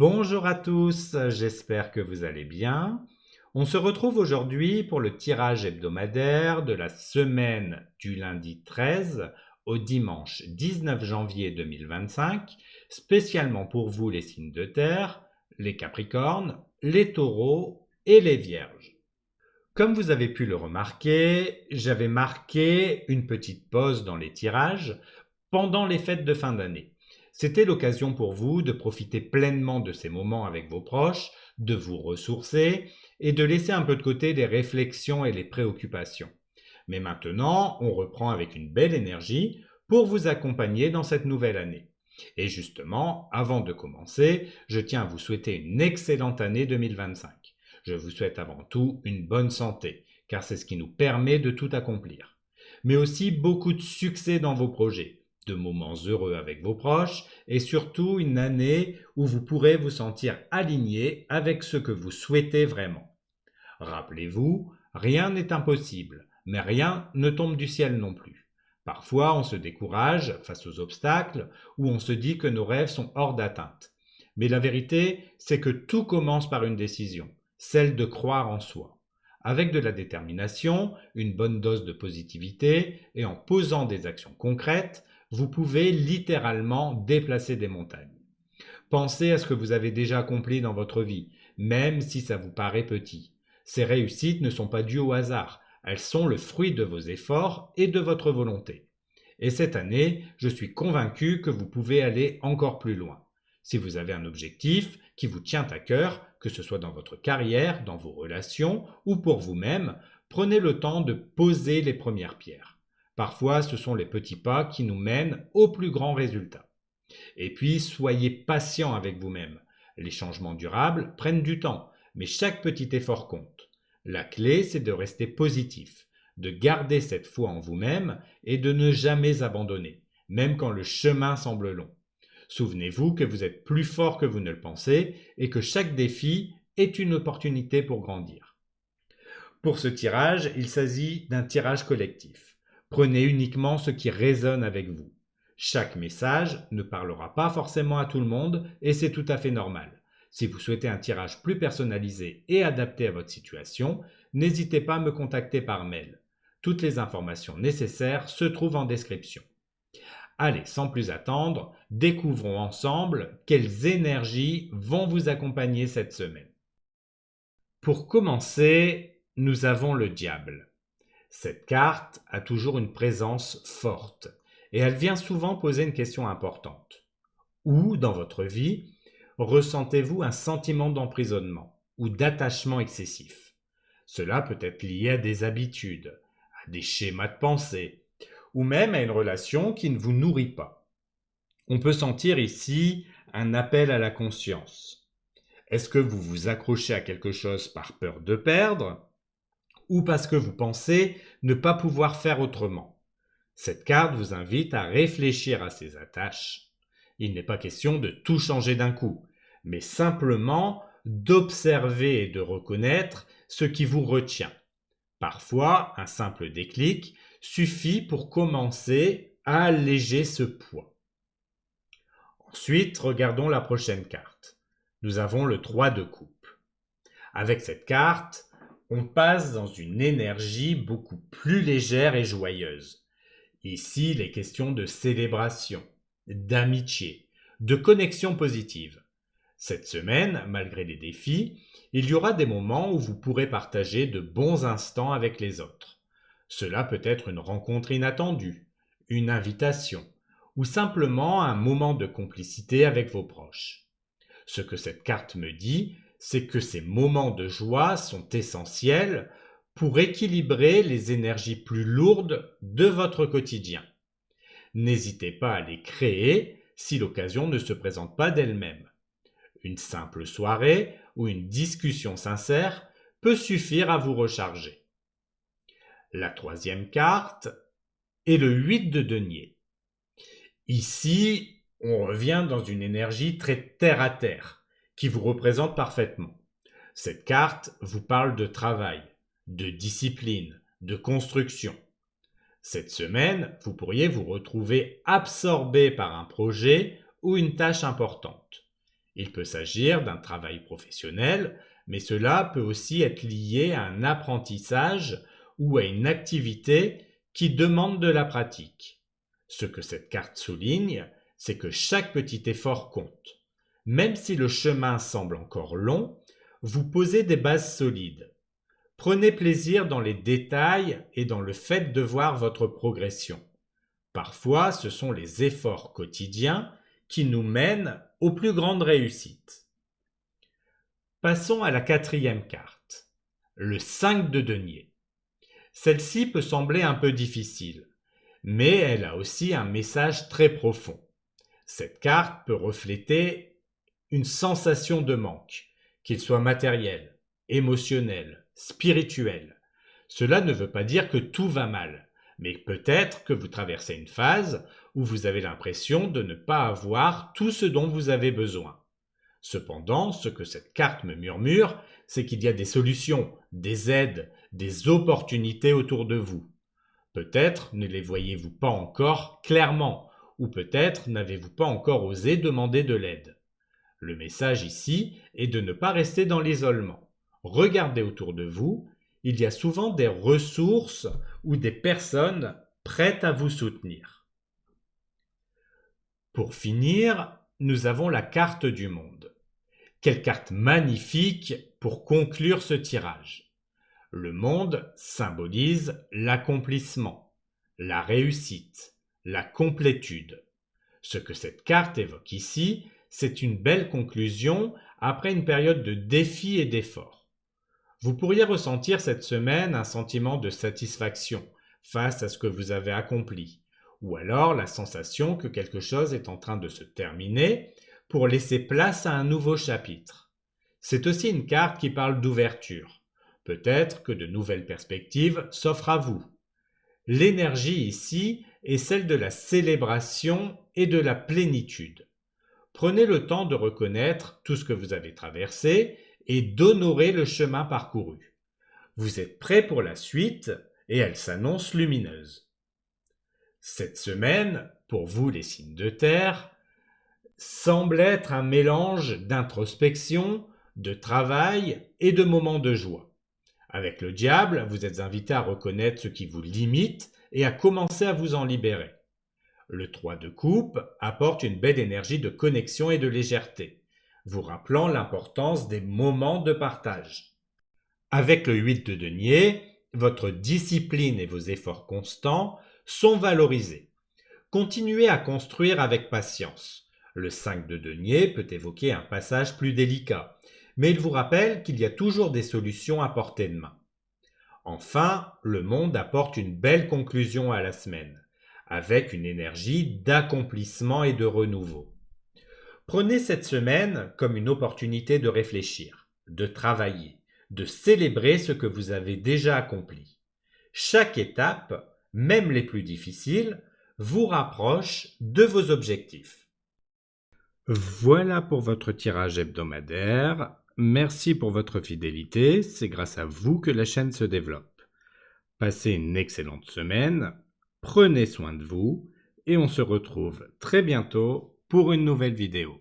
Bonjour à tous, j'espère que vous allez bien. On se retrouve aujourd'hui pour le tirage hebdomadaire de la semaine du lundi 13 au dimanche 19 janvier 2025, spécialement pour vous les signes de terre, les capricornes, les taureaux et les vierges. Comme vous avez pu le remarquer, j'avais marqué une petite pause dans les tirages pendant les fêtes de fin d'année. C'était l'occasion pour vous de profiter pleinement de ces moments avec vos proches, de vous ressourcer et de laisser un peu de côté les réflexions et les préoccupations. Mais maintenant, on reprend avec une belle énergie pour vous accompagner dans cette nouvelle année. Et justement, avant de commencer, je tiens à vous souhaiter une excellente année 2025. Je vous souhaite avant tout une bonne santé, car c'est ce qui nous permet de tout accomplir. Mais aussi beaucoup de succès dans vos projets, de moments heureux avec vos proches et surtout une année où vous pourrez vous sentir aligné avec ce que vous souhaitez vraiment. Rappelez-vous, rien n'est impossible, mais rien ne tombe du ciel non plus. Parfois, on se décourage face aux obstacles ou on se dit que nos rêves sont hors d'atteinte. Mais la vérité, c'est que tout commence par une décision, celle de croire en soi. Avec de la détermination, une bonne dose de positivité et en posant des actions concrètes, vous pouvez littéralement déplacer des montagnes. Pensez à ce que vous avez déjà accompli dans votre vie, même si ça vous paraît petit. Ces réussites ne sont pas dues au hasard, elles sont le fruit de vos efforts et de votre volonté. Et cette année, je suis convaincu que vous pouvez aller encore plus loin. Si vous avez un objectif qui vous tient à cœur, que ce soit dans votre carrière, dans vos relations ou pour vous-même, prenez le temps de poser les premières pierres. Parfois, ce sont les petits pas qui nous mènent au plus grand résultat. Et puis, soyez patient avec vous-même. Les changements durables prennent du temps, mais chaque petit effort compte. La clé, c'est de rester positif, de garder cette foi en vous-même et de ne jamais abandonner, même quand le chemin semble long. Souvenez-vous que vous êtes plus fort que vous ne le pensez et que chaque défi est une opportunité pour grandir. Pour ce tirage, il s'agit d'un tirage collectif. Prenez uniquement ce qui résonne avec vous. Chaque message ne parlera pas forcément à tout le monde et c'est tout à fait normal. Si vous souhaitez un tirage plus personnalisé et adapté à votre situation, n'hésitez pas à me contacter par mail. Toutes les informations nécessaires se trouvent en description. Allez, sans plus attendre, découvrons ensemble quelles énergies vont vous accompagner cette semaine. Pour commencer, nous avons le diable. Cette carte a toujours une présence forte et elle vient souvent poser une question importante. Où, dans votre vie, ressentez-vous un sentiment d'emprisonnement ou d'attachement excessif? Cela peut être lié à des habitudes, à des schémas de pensée ou même à une relation qui ne vous nourrit pas. On peut sentir ici un appel à la conscience. Est-ce que vous vous accrochez à quelque chose par peur de perdre ou parce que vous pensez ne pas pouvoir faire autrement? Cette carte vous invite à réfléchir à ces attaches. Il n'est pas question de tout changer d'un coup, mais simplement d'observer et de reconnaître ce qui vous retient. Parfois, un simple déclic suffit pour commencer à alléger ce poids. Ensuite, regardons la prochaine carte. Nous avons le 3 de coupe. Avec cette carte, on passe dans une énergie beaucoup plus légère et joyeuse. Ici, il est question de célébration, d'amitié, de connexion positive. Cette semaine, malgré les défis, il y aura des moments où vous pourrez partager de bons instants avec les autres. Cela peut être une rencontre inattendue, une invitation, ou simplement un moment de complicité avec vos proches. Ce que cette carte me dit, c'est que ces moments de joie sont essentiels pour équilibrer les énergies plus lourdes de votre quotidien. N'hésitez pas à les créer si l'occasion ne se présente pas d'elle-même. Une simple soirée ou une discussion sincère peut suffire à vous recharger. La troisième carte est le 8 de denier. Ici, on revient dans une énergie très terre-à-terre qui vous représente parfaitement. Cette carte vous parle de travail, de discipline, de construction. Cette semaine, vous pourriez vous retrouver absorbé par un projet ou une tâche importante. Il peut s'agir d'un travail professionnel, mais cela peut aussi être lié à un apprentissage ou à une activité qui demande de la pratique. Ce que cette carte souligne, c'est que chaque petit effort compte. Même si le chemin semble encore long, vous posez des bases solides. Prenez plaisir dans les détails et dans le fait de voir votre progression. Parfois, ce sont les efforts quotidiens qui nous mènent aux plus grandes réussites. Passons à la quatrième carte, le 5 de denier. Celle-ci peut sembler un peu difficile, mais elle a aussi un message très profond. Cette carte peut refléter une sensation de manque, qu'il soit matériel, émotionnel, spirituel. Cela ne veut pas dire que tout va mal, mais peut-être que vous traversez une phase où vous avez l'impression de ne pas avoir tout ce dont vous avez besoin. Cependant, ce que cette carte me murmure, c'est qu'il y a des solutions, des aides, des opportunités autour de vous. Peut-être ne les voyez-vous pas encore clairement, ou peut-être n'avez-vous pas encore osé demander de l'aide. Le message ici est de ne pas rester dans l'isolement. Regardez autour de vous, il y a souvent des ressources ou des personnes prêtes à vous soutenir. Pour finir, nous avons la carte du monde. Quelle carte magnifique pour conclure ce tirage. Le monde symbolise l'accomplissement, la réussite, la complétude. Ce que cette carte évoque ici, c'est une belle conclusion après une période de défis et d'efforts. Vous pourriez ressentir cette semaine un sentiment de satisfaction face à ce que vous avez accompli, ou alors la sensation que quelque chose est en train de se terminer pour laisser place à un nouveau chapitre. C'est aussi une carte qui parle d'ouverture. Peut-être que de nouvelles perspectives s'offrent à vous. L'énergie ici est celle de la célébration et de la plénitude. Prenez le temps de reconnaître tout ce que vous avez traversé et d'honorer le chemin parcouru. Vous êtes prêts pour la suite et elle s'annonce lumineuse. Cette semaine, pour vous les signes de terre, semble être un mélange d'introspection, de travail et de moments de joie. Avec le diable, vous êtes invité à reconnaître ce qui vous limite et à commencer à vous en libérer. Le 3 de coupe apporte une belle énergie de connexion et de légèreté, vous rappelant l'importance des moments de partage. Avec le 8 de denier, votre discipline et vos efforts constants sont valorisés. Continuez à construire avec patience. Le 5 de denier peut évoquer un passage plus délicat, mais il vous rappelle qu'il y a toujours des solutions à portée de main. Enfin, le monde apporte une belle conclusion à la semaine, avec une énergie d'accomplissement et de renouveau. Prenez cette semaine comme une opportunité de réfléchir, de travailler, de célébrer ce que vous avez déjà accompli. Chaque étape, même les plus difficiles, vous rapproche de vos objectifs. Voilà pour votre tirage hebdomadaire. Merci pour votre fidélité, c'est grâce à vous que la chaîne se développe. Passez une excellente semaine, prenez soin de vous et on se retrouve très bientôt pour une nouvelle vidéo.